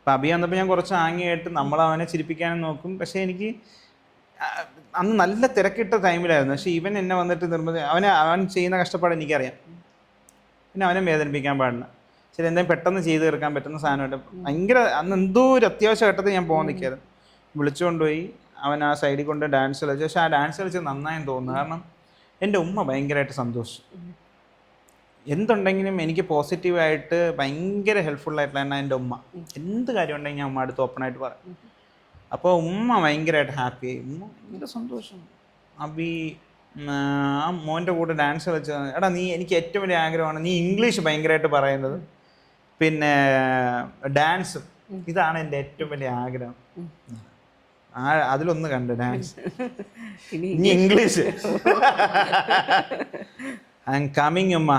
അപ്പം അബി വന്നപ്പോൾ ഞാൻ കുറച്ച് ആംഗ്യമായിട്ട് നമ്മൾ അവനെ ചിരിപ്പിക്കാനും നോക്കും. പക്ഷേ എനിക്ക് അന്ന് നല്ല തിരക്കിട്ട ടൈമിലായിരുന്നു. പക്ഷേ ഇവൻ എന്നെ വന്നിട്ട് അവൻ ചെയ്യുന്ന കഷ്ടപ്പാട് എനിക്കറിയാം. പിന്നെ അവനെ വേദനിപ്പിക്കാൻ പാടില്ല. ശരി, എന്തെങ്കിലും പെട്ടെന്ന് ചെയ്ത് തീർക്കാൻ പറ്റുന്ന സാധനമായിട്ട് ഭയങ്കര അന്ന് എന്തോ ഒരു അത്യാവശ്യ ഘട്ടത്തിൽ ഞാൻ പോകാൻ നിൽക്കായിരുന്നു. വിളിച്ചുകൊണ്ടുപോയി അവൻ ആ സൈഡിൽ കൊണ്ട് ഡാൻസ് കളിച്ചു. പക്ഷെ ആ ഡാൻസ് കളിച്ച് നന്നായെന്ന് തോന്നുന്നു. കാരണം എൻ്റെ ഉമ്മ ഭയങ്കരമായിട്ട് സന്തോഷിച്ചു. എന്തുണ്ടെങ്കിലും എനിക്ക് പോസിറ്റീവായിട്ട് ഭയങ്കര ഹെൽപ്ഫുള്ളായിട്ടുള്ള എൻ്റെ ഉമ്മ. എന്ത് കാര്യം ഉണ്ടെങ്കിൽ ഞാൻ ഉമ്മ അടുത്ത് ഓപ്പണായിട്ട് പറയും. അപ്പോൾ ഉമ്മ ഭയങ്കരമായിട്ട് ഹാപ്പിയായി. ഉമ്മ ഭയങ്കര സന്തോഷം. അബി ആ മോൻ്റെ കൂടെ ഡാൻസ് കളിച്ച എടാ നീ എനിക്ക് ഏറ്റവും വലിയ ആഗ്രഹമാണ് നീ ഇംഗ്ലീഷ് ഭയങ്കരമായിട്ട് പറയുന്നത്, പിന്നെ ഡാൻസും, ഇതാണ് എൻ്റെ ഏറ്റവും വലിയ ആഗ്രഹം. അതിലൊന്ന് കണ്ട് ഡാൻസ്, ഇനി ഇംഗ്ലീഷ്. ഐ എം കമ്മിങ് ഉമ്മ.